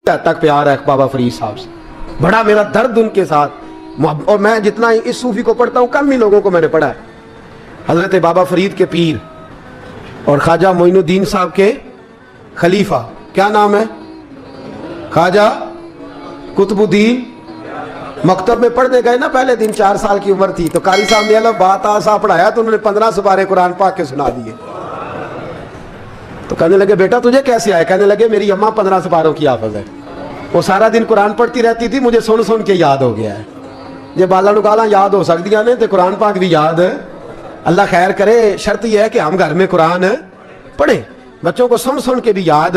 تک پیار ہے بابا فرید صاحب سے, بڑا میرا درد ان کے ساتھ, اور میں جتنا اس صوفی کو پڑھتا ہوں کم ہی لوگوں کو میں نے پڑھا ہے. حضرت بابا فرید کے پیر اور خواجہ معین الدین صاحب کے خلیفہ, کیا نام ہے, خواجہ قطب الدین. مکتب میں پڑھنے گئے نا پہلے دن, 4 سال کی عمر تھی, تو قاری صاحب نے بات آسا پڑھایا تو انہوں نے 15 سپارے قرآن پاک کے سنا دیے. تو کہنے لگے بیٹا تجھے کیسے آئے؟ کہنے لگے میری اماں 15 سپاروں کی حافظ ہے, وہ سارا دن قرآن پڑھتی رہتی تھی, مجھے سن سن کے یاد ہو گیا ہے. یہ بالا نکالا یاد ہو سکتی نے تو قرآن پاک بھی یاد ہے. اللہ خیر کرے, شرط یہ ہے کہ ہم گھر میں قرآن پڑھیں, بچوں کو سن سن کے بھی یاد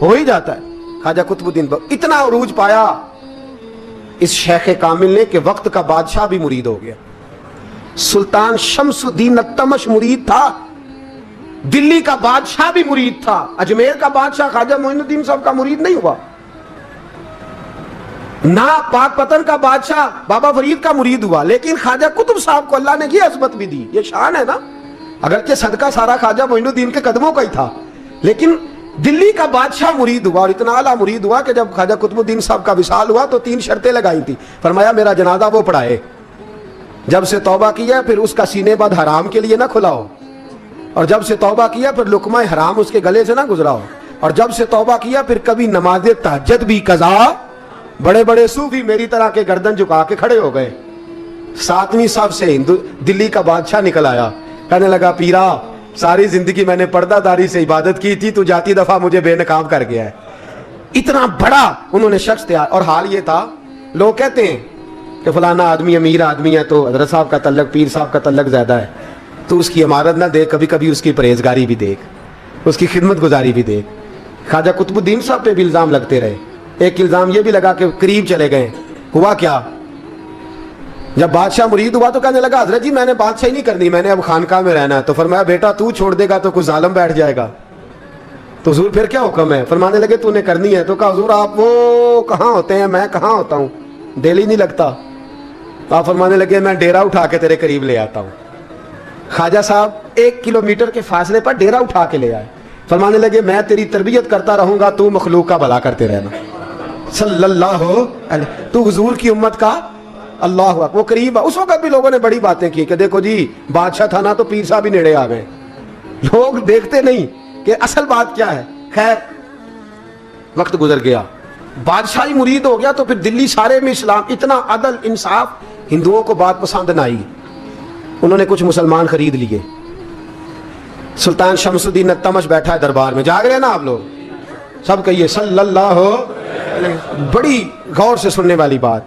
ہو ہی جاتا ہے. خواجہ قطب الدین اتنا عروج پایا اس شیخ کامل نے کہ وقت کا بادشاہ بھی مرید ہو گیا. سلطان شمس الدین التمش مرید تھا, دلی کا بادشاہ بھی مرید تھا, اجمیر کا بادشاہ خواجہ معین الدین صاحب کا مرید نہیں ہوا, نہ پاک پتن کا بادشاہ بابا فرید کا مرید ہوا, لیکن خواجہ قطب صاحب کو اللہ نے یہ عظمت بھی دی. یہ شان ہے نا, اگرچہ صدقہ سارا خواجہ معین الدین کے قدموں کا ہی تھا, لیکن دلی کا بادشاہ مرید ہوا, اور اتنا اعلیٰ مرید ہوا کہ جب خواجہ قطب الدین صاحب کا وصال ہوا تو 3 شرطیں لگائی تھی. فرمایا میرا جنازہ وہ پڑھائے, جب سے توبہ کیا پھر اس کا سینے بد حرام کے لیے نہ کھلا ہو, اور جب سے توبہ کیا پھر لقمہ حرام اس کے گلے سے نہ گزرا ہو, اور جب سے توبہ کیا پھر کبھی نماز تہجد بھی قضا. بڑے بڑے صوفی میری طرح کے گردن جھکا کے کھڑے ہو گئے. 7ویں صف سے دلی کا بادشاہ نکل آیا, کہنے لگا پیرا ساری زندگی میں نے پردہ داری سے عبادت کی تھی, تو جاتی دفعہ مجھے بے نقاب کر گیا ہے. اتنا بڑا انہوں نے شخص تیار. اور حال یہ تھا, لوگ کہتے ہیں کہ فلانا آدمی امیر آدمی ہے تو حضرت صاحب کا تعلق پیر صاحب کا تعلق زیادہ ہے, تو اس کی عمارت نہ دیکھ, کبھی کبھی اس کی پرہیزگاری بھی دیکھ, اس کی خدمت گزاری بھی دیکھ. خواجہ قطب الدین صاحب پہ بھی الزام لگتے رہے. ایک الزام یہ بھی لگا کہ قریب چلے گئے. ہوا کیا, جب بادشاہ مرید ہوا تو کہنے لگا حضرت جی میں نے بادشاہی نہیں کرنی, میں نے اب خانقاہ میں رہنا ہے. تو فرمایا بیٹا تو چھوڑ دے گا تو کوئی ظالم بیٹھ جائے گا. تو حضور پھر کیا حکم ہے؟ فرمانے لگے تو نے کرنی ہے. تو کہا حضور آپ وہ کہاں ہوتے ہیں, میں کہاں ہوتا ہوں, دل ہی نہیں لگتا. آپ فرمانے لگے میں ڈیرا اٹھا کے تیرے قریب لے آتا ہوں. خواجہ صاحب 1 کلومیٹر کے فاصلے پر ڈیرا اٹھا کے لے آئے. فرمانے لگے میں تیری تربیت کرتا رہوں گا, تو مخلوق کا بھلا کرتے رہنا. صلی اللہ علیہ, تو حضور کی امت کا اللہ اکبر. وہ قریب, اس وقت بھی لوگوں نے بڑی باتیں کی کہ دیکھو جی بادشاہ تھا نا تو پیر صاحب ہی نیڑے آ گئے. لوگ دیکھتے نہیں کہ اصل بات کیا ہے. خیر وقت گزر گیا, بادشاہی مرید ہو گیا, تو پھر دلی سارے میں اسلام, اتنا عدل انصاف, ہندوؤں کو بات پسند نہ آئی. انہوں نے کچھ مسلمان خرید لیے. سلطان شمس الدین التمش بیٹھا ہے دربار میں, جاگ رہے ہیں نا آپ لوگ, سب کہیے صلی اللہ علیہ. بڑی غور سے سننے والی بات.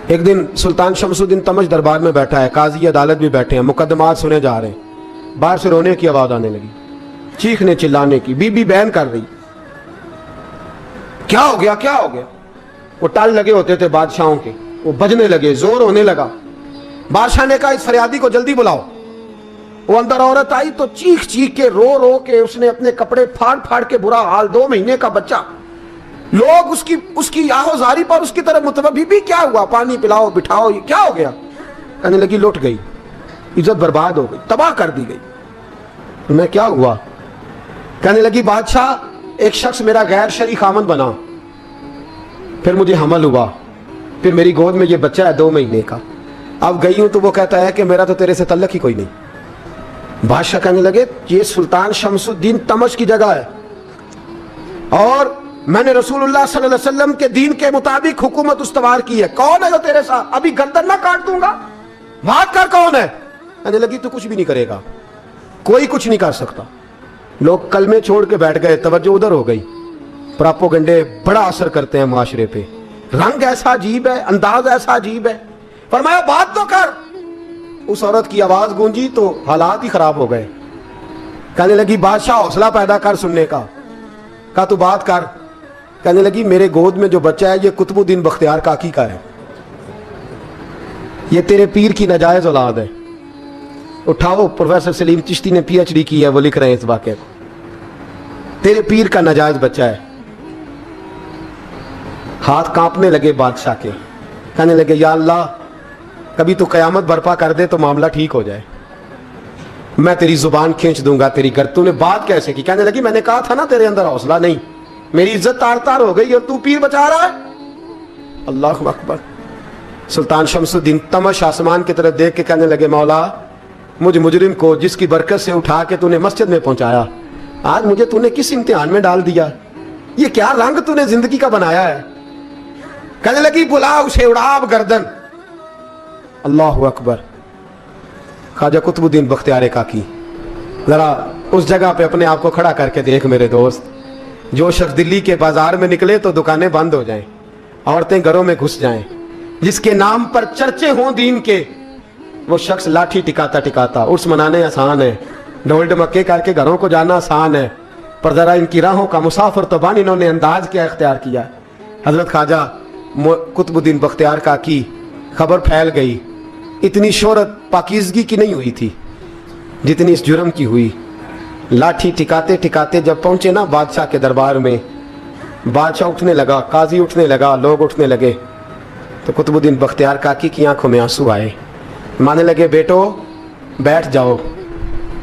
ایک دن سلطان شمس الدین تمش دربار میں بیٹھا ہے, قاضی عدالت بھی بیٹھے ہیں, مقدمات سنے جا رہے ہیں. باہر سے رونے کی آواز آنے لگی, چیخنے چلانے کی, بی بی بیان کر رہی. کیا ہو گیا کیا ہو گیا؟ وہ ٹال لگے ہوتے تھے بادشاہوں کے, وہ بجنے لگے, زور ہونے لگا. بادشاہ نے کہا اس فریادی کو جلدی بلاؤ. وہ اندر عورت آئی تو چیخ چیخ کے رو رو کے اس نے اپنے کپڑے پھاڑ پھاڑ کے, برا حال, 2 مہینے کا بچہ. لوگ اس کی آہو زاری پر اس کی طرف متوجہ, بی بی کیا ہوا, پانی پلاؤ بٹھاؤ, یہ کیا ہو گیا؟ کہنے لگی لٹ گئی, عزت برباد ہو گئی, تباہ کر دی گئی. میں کیا ہوا؟ کہنے لگی بادشاہ ایک شخص میرا غیر شرعی خامند بنا, پھر مجھے حمل ہوا, پھر میری گود میں یہ بچہ ہے 2 مہینے کا. اب گئی ہوں تو وہ کہتا ہے کہ میرا تو تیرے سے تعلق ہی کوئی نہیں. بادشاہ کہنے لگے یہ سلطان شمس الدین تمش کی جگہ ہے, اور میں نے رسول اللہ صلی اللہ علیہ وسلم کے دین کے مطابق حکومت استوار کی ہے. کون ہے جو تیرے ساتھ؟ ابھی گردن نہ کاٹ دوں گا, بات کر کون ہے. کہنے لگی تو کچھ بھی نہیں کرے گا, کوئی کچھ نہیں کر سکتا. لوگ کلمے چھوڑ کے بیٹھ گئے, توجہ ادھر ہو گئی. پراپوگنڈے بڑا اثر کرتے ہیں معاشرے پہ, رنگ ایسا عجیب ہے, انداز ایسا عجیب ہے. فرمایا بات تو کر. اس عورت کی آواز گونجی تو حالات ہی خراب ہو گئے. کہنے لگی بادشاہ حوصلہ پیدا کر سننے کا. کہا تو بات کر. کہنے لگی میرے گود میں جو بچہ ہے یہ قطب الدین بختیار کاکی کا ہے, یہ تیرے پیر کی ناجائز اولاد ہے. اٹھاؤ, پروفیسر سلیم چشتی نے پی ایچ ڈی کی ہے, وہ لکھ رہے ہیں اس واقعے کو. تیرے پیر کا ناجائز بچہ ہے. ہاتھ کانپنے لگے بادشاہ کے. کہنے لگے یا اللہ کبھی تو قیامت برپا کر دے تو معاملہ ٹھیک ہو جائے, میں تیری زبان کھینچ دوں گا تیری گر. تو نے بات کیسے کی؟ کہنے لگی میں نے کہا تھا نا تیرے اندر حوصلہ نہیں, मेरी इज्जत तार तार हो गई और तू पीर बचा रहा है। अल्लाह अकबर। सुल्तान शमसुद्दीन तमश आसमान की तरफ देख के कहने लगे, मौला मुझ मुजरिम को जिसकी बरकत से उठा के तूने मस्जिद में पहुंचाया, आज मुझे तूने किस इम्तिहान में डाल दिया? ये क्या रंग तूने जिंदगी का बनाया है? कहने लगी, बुला उसे, उड़ाब गर्दन। अल्लाह अकबर। ख्वाजा कुतुबुद्दीन बख्तियार काकी, जरा उस जगह पे अपने आप को खड़ा करके देख मेरे दोस्त। जो शख्स दिल्ली के बाजार में निकले तो दुकानें बंद हो जाएं, औरतें घरों में घुस जाएं, जिसके नाम पर चर्चे हों दीन के, वो शख्स लाठी टिकाता टिकाता उर्स मनाने आसान है, ढोल ढमक्के करके घरों को जाना आसान है, पर जरा इनकी राहों का मुसाफिर तो बन इन्होंने अंदाज क्या इख्तियार किया। हजरत ख्वाजा कुतुबुद्दीन बख्तियार काकी, खबर फैल गई। इतनी शोहरत पाकीज़गी की नहीं हुई थी जितनी इस जुर्म की हुई। लाठी टिकाते टिकाते जब पहुंचे ना बादशाह के दरबार में, बादशाह उठने लगा, काजी उठने लगा, लोग उठने लगे, तो कुतुबुद्दीन बख्तियार काकी की आंखों में आंसू आए। माने लगे, बेटो बैठ जाओ,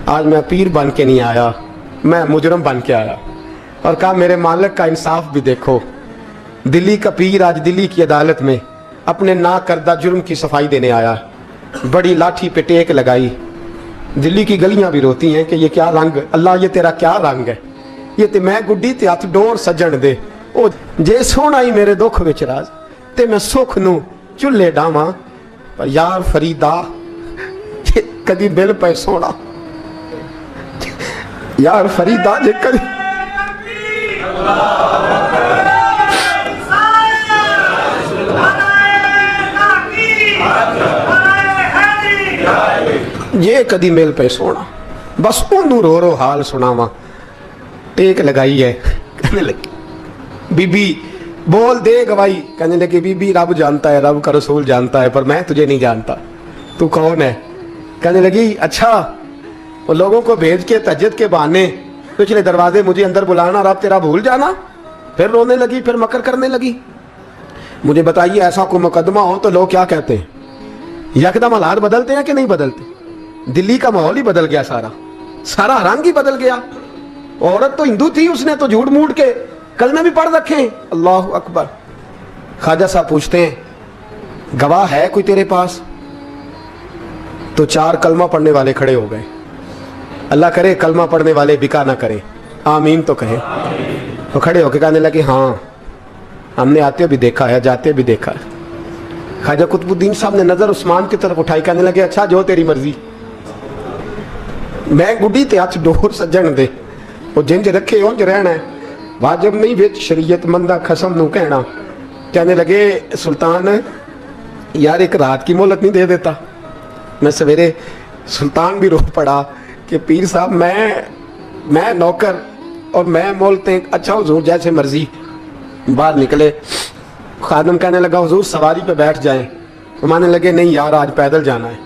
आज मैं पीर बन के नहीं आया, मैं मुजरम बन के आया। और कहा, मेरे मालिक का इंसाफ भी देखो। दिल्ली का पीर आज दिल्ली की अदालत में अपने ना करदा जुर्म की सफाई देने आया। बड़ी लाठी पे टेक लगाई। दिल्ली की गलियां भी रोती हैं कि ये क्या रंग, अल्लाह ये तेरा क्या रंग है, ये ते मैं गुड्डी ते हथ डोर सजन दे। ओ जे सोना ही मेरे दुख विच राज, ते मैं सुख नू चुल्हे डावां, पर यार फरीदा कदी बिल पे सोना, यार फरीदा जे कदी ये कदी मेल पे सोना, बस ओनू रो रो हाल सुनावा। टेक लगाई है, कहने लगी, बीबी बोल दे गवाही। कहने लगी, बीबी रब जानता है, रब का रसूल जानता है, पर मैं तुझे नहीं जानता, तू कौन है? कहने लगी, अच्छा वो लोगों को भेज के तहज्जुद के बहाने पिछले दरवाजे मुझे अंदर बुलाना, रब तेरा भूल जाना। फिर रोने लगी, फिर मकर करने लगी। मुझे बताइए, ऐसा कोई मुकदमा हो तो लोग क्या कहते हैं? यकदम हालात बदलते हैं कि नहीं बदलते? दिल्ली का माहौल ही बदल गया, सारा सारा रंग ही बदल गया। औरत तो हिंदू थी, उसने तो झूठ मूठ के कलमे भी पढ़ रखे। अल्लाह अकबर। ख्वाजा साहब पूछते हैं, गवाह है कोई तेरे पास? तो 4 कलमा पढ़ने वाले खड़े हो गए। अल्लाह करे कलमा पढ़ने वाले बिका ना करें, आमीन तो कहें। तो खड़े होके कहने लगे, हाँ हमने आते भी देखा है, जाते भी देखा है। ख्वाजा कुतुबुद्दीन साहब ने नजर उस्मान की तरफ उठाई, कहने लगे, अच्छा जो तेरी मर्जी, मैं गुड्डी ते हथ डोर सजन दे, वो जिंज रखे उंज रहना है, वाजिब नहीं विच शरीयत मंदा खसम नू कहना। कहने लगे, सुल्तान यार एक रात की मोहलत नहीं दे देता? मैं सवेरे, सुल्तान भी रो पड़ा कि पीर साहब मैं नौकर और मैं मोलते, अच्छा हुजूर जैसे मर्जी। बाहर निकले, खादम कहने लगा, हुजूर सवारी पे बैठ जाएं। तो मानने लगे, नहीं यार आज पैदल जाना है।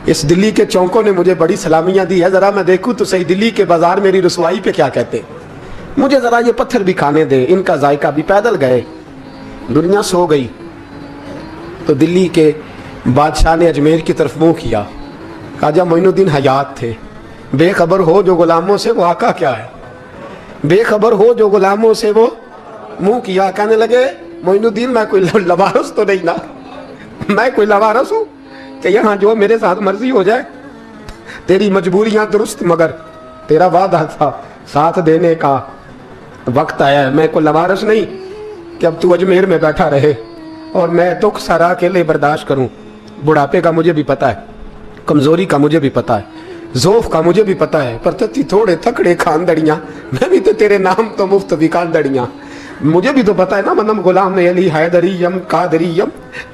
इस दिल्ली के चौकों ने मुझे बड़ी सलामियां दी है, जरा मैं देखूं तो सही दिल्ली के बाजार मेरी रसवाई पे क्या कहते, मुझे जरा ये पत्थर भी खाने दे, इनका जायका भी। पैदल गए, दुनिया सो गई। तो दिल्ली के बादशाह ने अजमेर की तरफ मुंह किया। ख्वाजा मोइनुद्दीन हयात थे। बेखबर हो जो गुलामों से वो आका क्या है, बेखबर हो जो गुलामों से वो मुंह किया। कहने लगे, मोइनुद्दीन मैं कोई लवारस तो नहीं ना, मैं कोई लवारस हूं कि यहाँ जो मेरे साथ मर्जी हो जाए? तेरी मजबूरियां दुरुस्त, मगर तेरा वादा था साथ देने का, वक्त आया है। मैं कोई लवारस नहीं कि अब तू अजमेर में बैठा रहे और मैं दुख सारा अकेले बर्दाश्त करूं। बुढ़ापे का मुझे भी पता है, कमजोरी का मुझे भी पता है, ज़ौफ़ का मुझे भी पता है, पर तत्ती थोड़े थकड़े खानदड़ियाँ, मैं भी तो तेरे नाम तो मुफ्त भी खानदड़ियाँ। मुझे भी तो पता है ना, मनम गुलाम ने अली हैदरियम कादरियम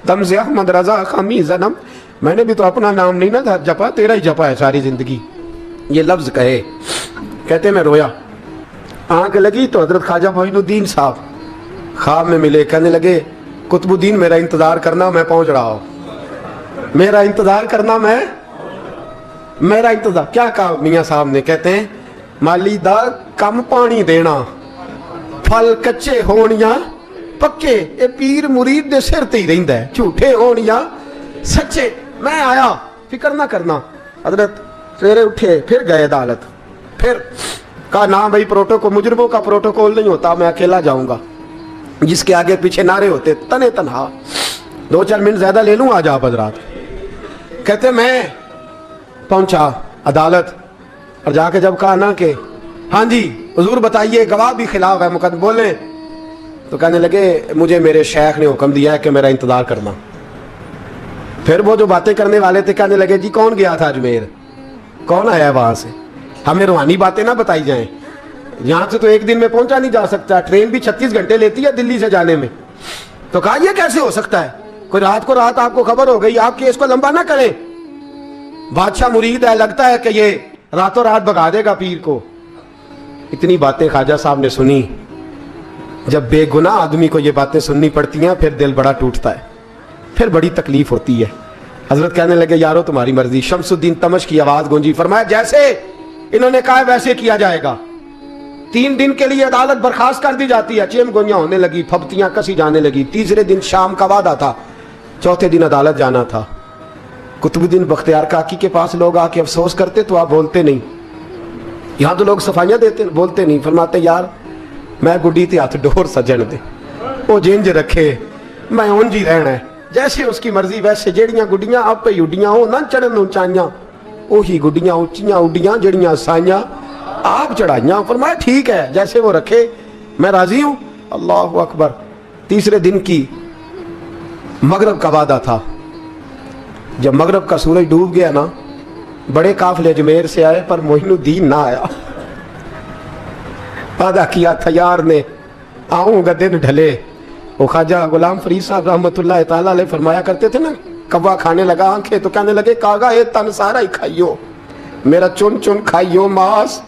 दम से अहमद रजा खामी जन्म। मैंने भी तो अपना नाम नहीं ना जपा, तेरा ही जपा है सारी जिंदगी। ये लफ्ज कहे, कहते मैं रोया। आंख लगी तो हजरत ख्वाजा मोइनुद्दीन साहब ख्वाब में मिले। कहने लगे, कुतुबुद्दीन मेरा इंतजार करना, मैं पहुंच रहा हूं, मेरा इंतजार करना, मेरा इंतजार। क्या कहा मियाँ साहब ने? कहते हैं, माली दा कम पानी देना, फल कच्चे होनिया पक्के, ये पीर मुरीद दे सिर ते ही रहिंदा है, झूठे होनिया सच्चे। मैं आया, फिक्र ना करना। हजरत सवेरे उठे, फिर गए अदालत, फिर कहा ना भाई, प्रोटोकॉल, मुजरिमों का प्रोटोकॉल नहीं होता, मैं अकेला जाऊंगा, जिसके आगे पीछे नारे होते तने तनहा। 2-4 मिनट ज्यादा ले लूं आज आप हजरात। कहते मैं पहुंचा अदालत और जाके जब कहा ना कि हाँ जी हुजूर बताइए, गवाह भी खिलाफ है, मुकदमे बोले, तो कहने लगे मुझे मेरे शेख ने हुक्म दिया है कि मेरा इंतजार करना। फिर वो जो बातें करने वाले थे कहने लगे जी कौन गया था अजमेर, कौन आया है वहां से, हमें रूहानी बातें ना बताई जाएं, यहां से तो एक दिन में पहुंचा नहीं जा सकता, ट्रेन भी 36 घंटे लेती है दिल्ली से जाने में। तो कहा यह कैसे हो सकता है, कोई रात को रात आपको खबर हो गई, आप केस को लंबा ना करें, बादशाह मुरीद है, लगता है कि ये रातों रात भगा देगा पीर को। इतनी बातें ख्वाजा साहब ने सुनी। जब बेगुनाह आदमी को ये बातें सुननी पड़ती हैं फिर दिल बड़ा टूटता है, फिर बड़ी तकलीफ होती है। हजरत कहने लगे यारो तुम्हारी मर्जी। शमसुद्दीन तमश की आवाज गूंजी, फरमाया जैसे इन्होंने कहा वैसे किया जाएगा। 3 दिन के लिए अदालत बर्खास्त कर दी जाती है। चेम गोइयां होने लगी, फबतियां कसी जाने लगी। तीसरे दिन शाम का वादा था, चौथे दिन अदालत जाना था। कुतुबुद्दीन बख्तियार काकी के पास लोग आके अफसोस करते तो आप बोलते नहीं, यहां तो लोग सफाइयां देते बोलते नहीं। फरमाते यार मैं गुड्डी ते हथ डोर सजन दे, वो जिंज रखे मैं उंज ही रहना है, जैसे उसकी मर्जी वैसे। जेड़ियां गुड्डियां आपे ही उड्डियां हो ना चढ़न ऊंचाइयां, ओही गुड्डियां उच्चियां उड्डियां जेड़ियां साइयां आप चढ़ाइयां। फरमाया ठीक है जैसे वो रखे मैं राजी हूं। अल्लाह अकबर। तीसरे दिन की मगरब का वादा था। जब मगरब का सूरज डूब गया ना, बड़े काफले अजमेर से आए पर मोइनुद्दीन ना आया। वादा किया था यार ने आऊंगा दिन ढले। वो ख्वाजा गुलाम फरीद साहब रहमतुल्लाह ताला अलैह फरमाया करते थे ना, कौवा खाने लगा आंखें तो कहने लगे कागा ये तन सारा ही खाइयो, मेरा चुन चुन खाइयो मांस,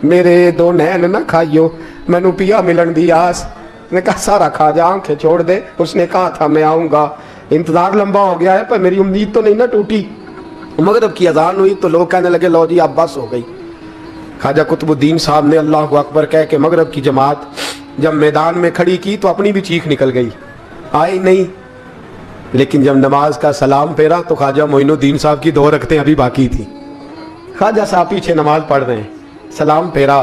मेरे 2 नैन ना खाइयो, मैनू पिया मिलन दी आस। ने कहा सारा खा जा, आंखें छोड़ दे। उसने कहा था मैं आऊंगा, इंतजार लंबा हो गया है पर मेरी उम्मीद तो नहीं ना टूटी। मगरिब की अजान हुई तो लोग कहने लगे लो जी अब बस हो गई। ख्वाजा कुतुबुद्दीन साहब ने अल्लाह अकबर कह के मगरिब की जमात जब मैदान में खड़ी की तो अपनी भी चीख निकल गई, आई नहीं। लेकिन जब नमाज का सलाम फेरा तो ख्वाजा मोइनुद्दीन साहब की 2 रकतें अभी बाकी थी। ख्वाजा साहब पीछे नमाज पढ़ रहे हैं, सलाम फेरा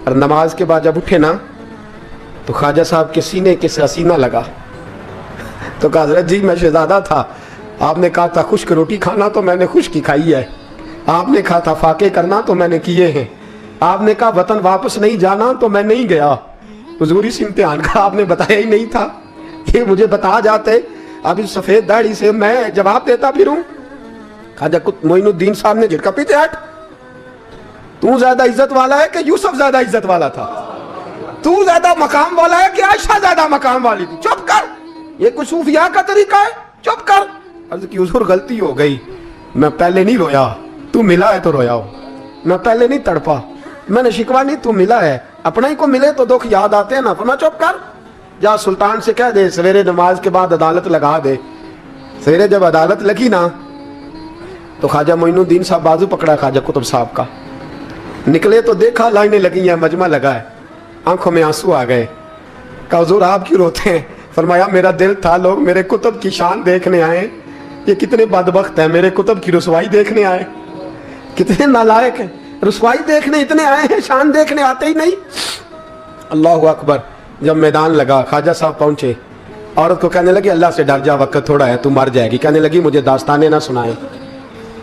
और नमाज के बाद जब उठे ना तो ख्वाजा साहब के सीने के सीना लगा। तो कहा हज़रत जी मैं शहजादा था, आपने कहा था खुश्क रोटी खाना तो मैंने खुश्क ही खाई है, आपने कहा था फाके करना तो मैंने किए हैं, आपने कहा वतन वापस नहीं जाना तो मैं नहीं गया। हुजूर इस इम्तिहान का आपने बताया ही नहीं था, ये मुझे बता जाते अब इस सफेद दाढ़ी से मैं जवाब देता फिरूं। ख्वाजा मोइनुद्दीन साहब ने झटका, पीछे हट, तू ज्यादा इज्जत वाला है कि यूसुफ ज्यादा इज्जत वाला था, तू ज्यादा मकाम वाला है कि आयशा ज्यादा मकाम वाली थी, चुप कर, ये कुछ सूफिया का तरीका है, चुप कर। अर्ज की हुजूर गलती हो गई, मैं पहले नहीं रोया, तू मिला है तो रोया हो, मैं पहले नहीं तड़पा, मैंने शिकवा नहीं, तू मिला है, अपना ही को मिले तो दुख याद आते हैं ना। फरमाया चुप कर, जा सुल्तान से कह दे सवेरे नमाज के बाद अदालत लगा दे। सवेरे जब अदालत लगी ना तो ख्वाजा मोइनुद्दीन साहब बाजू पकड़ा ख्वाजा कुतुब साहब का, निकले तो देखा लाइनें लगी हैं, मजमा लगा है, आंखों में आंसू आ गए। कहा हुजूर आप क्यों रोते हैं? फरमाया मेरा दिल था लोग मेरे कुतुब की शान देखने आए, ये कितने बदबख्त हैं, मेरे कुतुब की रुसवाई देखने आए, कितने नालायक हैं, रुसवाई देखने इतने आए हैं, शान देखने आते ही नहीं। अल्लाह अकबर। जब मैदान लगा ख्वाजा साहब पहुंचे, औरत को कहने लगी अल्लाह से डर जा, वक्त थोड़ा है, तू मर जाएगी। कहने लगी मुझे दास्तानें ना सुनाए।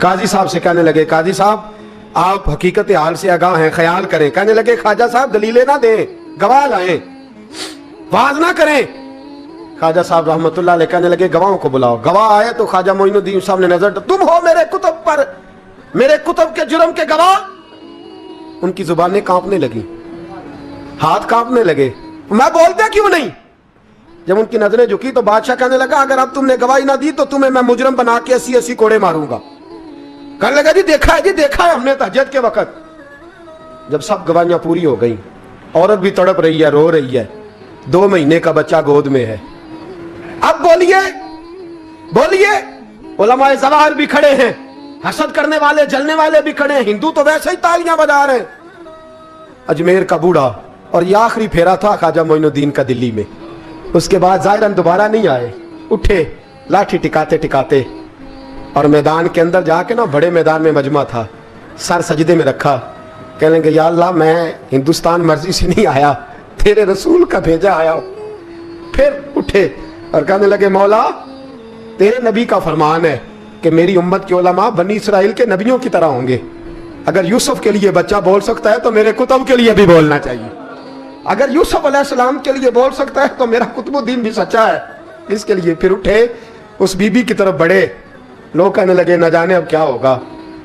काजी साहब से कहने लगे काजी साहब आप हकीकत हाल से आगाह हैं, ख्याल करें। कहने लगे ख्वाजा साहब दलीलें ना दें, गवाह लाएं, वाज ना करें। ख्वाजा साहब रहमतुल्लाह अलैह कहने लगे गवाहों को बुलाओ। गवाह आए तो ख्वाजा मोइनुद्दीन साहब ने नजर, तुम हो मेरे कुतुब पर, मेरे कुतुब के जुर्म के गवाह। उनकी जुबानें कांपने लगी, हाथ कांपने लगे, मैं बोलते क्यों नहीं? जब उनकी नजरें झुकी तो बादशाह कहने लगा अगर अब तुमने गवाही ना दी तो तुम्हें मैं मुजरम बना के 80-80 कोड़े मारूंगा। कहने लगा जी देखा है, जी देखा है हमने तहज्जुद के वक्त। जब सब गवाहियां पूरी हो गई, औरत भी तड़प रही है, रो रही है, 2 महीने का बच्चा गोद में है। अब बोलिए बोलिए, उलमाए ज़वाहिर भी खड़े हैं, हसद करने वाले जलने वाले भी खड़े हैं, हिंदू तो वैसे ही तालियां बजा रहे हैं। अजमेर का बूढ़ा, और ये आखिरी फेरा था ख्वाजा मोइनुद्दीन का दिल्ली में। उसके बाद ज़ाहिरन दोबारा नहीं आए, उठे लाठी टिकाते टिकाते और मैदान के अंदर जाके ना, बड़े मैदान में मजमा था, सर सजदे में रखा, کہنے لگے یا اللہ میں ہندوستان مرضی سے نہیں آیا, تیرے رسول کا بھیجا آیا ہوں. پھر اٹھے اور کہنے لگے مولا تیرے نبی کا فرمان ہے کہ میری امت کے علماء بنی اسرائیل کے نبیوں کی طرح ہوں گے. اگر یوسف کے لیے بچہ بول سکتا ہے تو میرے کتب کے لیے بھی بولنا چاہیے. اگر یوسف علیہ السلام کے لیے بول سکتا ہے تو میرا قطب الدین بھی سچا ہے, اس کے لیے. پھر اٹھے اس بی بی کی طرف بڑھے. لوگ کہنے لگے نہ جانے اب کیا ہوگا.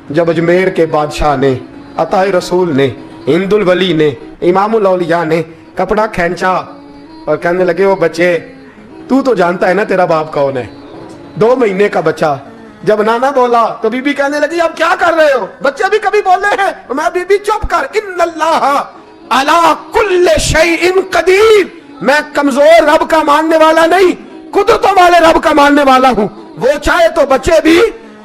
جب اجمیر کے بادشاہ نے, عطا رسول نے, ہند الولی نے, امام الاولیاء نے کپڑا کھینچا اور کہنے لگے وہ بچے تو جانتا ہے نا تیرا باپ کون ہے, 2 مہینے کا بچہ. جب نانا بولا تو بی بی کہنے لگی اب کیا کر رہے ہو, بچے بھی کبھی بولے ہیں. میں بی بی چپ کر, ان اللہ علی کل شیء قدیر, میں کمزور رب کا ماننے والا نہیں, قدرتوں والے رب کا ماننے والا ہوں. وہ چاہے تو بچے بھی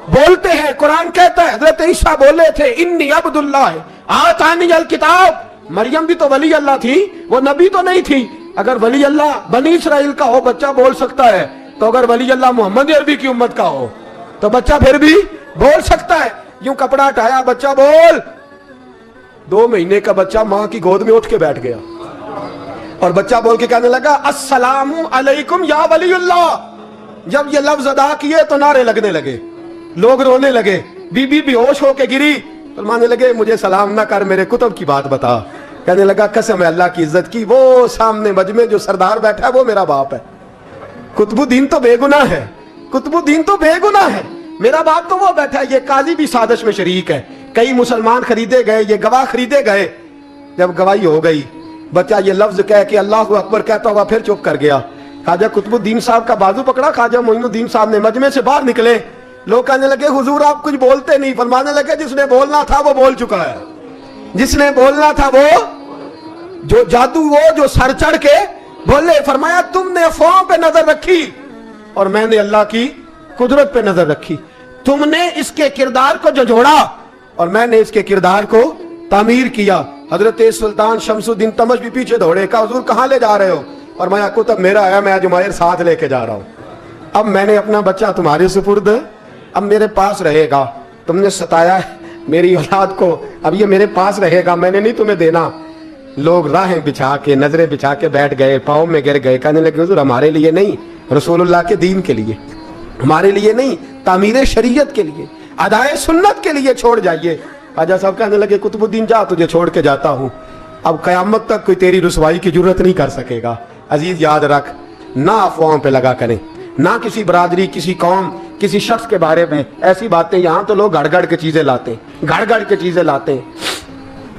بولتے ہیں. قرآن کہتا ہے حضرت عیسیٰ بولے تھے انی عبد اللہ آتانی الکتاب. مریم بھی تو ولی اللہ تھی, وہ نبی تو نہیں تھی. اگر ولی اللہ بنی اسرائیل کا ہو بچہ بول سکتا ہے, تو اگر ولی اللہ محمد عربی کی امت کا ہو تو بچہ پھر بھی بول سکتا ہے. یوں کپڑا ہٹایا, بچہ بول. 2 مہینے کا بچہ ماں کی گود میں اٹھ کے بیٹھ گیا اور بچہ بول کے کہنے لگا السلام علیکم یا ولی اللہ. جب یہ لفظ ادا کیے تو نعرے لگنے لگے, لوگ رونے لگے. بی بی بے ہوش ہو کے گری. فرمانے لگے مجھے سلام نہ کر, میرے کتب کی بات بتا. کہنے لگا قسم ہے اللہ کی عزت کی, وہ سامنے مجمع جو سردار بیٹھا ہے وہ میرا باپ ہے. قطب الدین تو بے گناہ ہے, قطب الدین تو بے گناہ ہے, میرا باپ تو وہ بیٹھا ہے. یہ قاضی بھی سازش میں شریک ہے. کئی مسلمان خریدے گئے, یہ گواہ خریدے گئے. جب گواہی ہو گئی بچہ یہ لفظ کہہ کے اللہ اکبر کہتا ہوا پھر چپ کر گیا. خواجہ قطب الدین صاحب کا بازو پکڑا, خواجہ معین الدین صاحب نے مجمع سے باہر نکلے. لوگ کہنے لگے حضور آپ کچھ بولتے نہیں. فرمانے لگے جس نے بولنا تھا وہ بول چکا ہے, جس نے بولنا تھا وہ جو جادو وہ جو سر چڑھ کے بولے. فرمایا تم نے افواہوں پہ نظر رکھی اور میں نے اللہ کی قدرت پہ نظر رکھی. تم نے اس کے کردار کو جھنجھوڑا اور میں نے اس کے کردار کو تعمیر کیا. حضرت سلطان شمس الدین تمش بھی پیچھے دوڑے, کہا حضور کہاں لے جا رہے ہو؟ اور میں کتب میرا ہے, میں جمائر ساتھ لے کے جا رہا ہوں. اب میں نے اپنا بچہ تمہارے سپرد, اب میرے پاس رہے گا. تم نے ستایا ہے میری اولاد کو, اب یہ میرے پاس رہے گا, میں نے نہیں تمہیں دینا. لوگ راہیں بچھا کے نظریں بچھا کے بیٹھ گئے, پاؤں میں گر گئے. کہنے لگے حضور ہمارے لیے نہیں, رسول اللہ کے دین کے لیے, ہمارے لیے نہیں, تعمیر شریعت کے لیے, ادائے سنت کے لیے چھوڑ جائیے. خواجہ صاحب کہنے لگے قطب الدین جا, تجھے چھوڑ کے جاتا ہوں, اب قیامت تک کوئی تیری رسوائی کی جرت نہیں کر سکے گا. عزیز یاد رکھ, نہ افواہوں پہ لگا کریں, نہ کسی برادری, کسی قوم, کسی شخص کے بارے میں ایسی باتیں. یہاں تو لوگ گڑ گڑ کے چیزیں لاتے ہیں, گڑ گڑ کے چیزیں لاتے ہیں,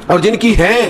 اور جن کی ہیں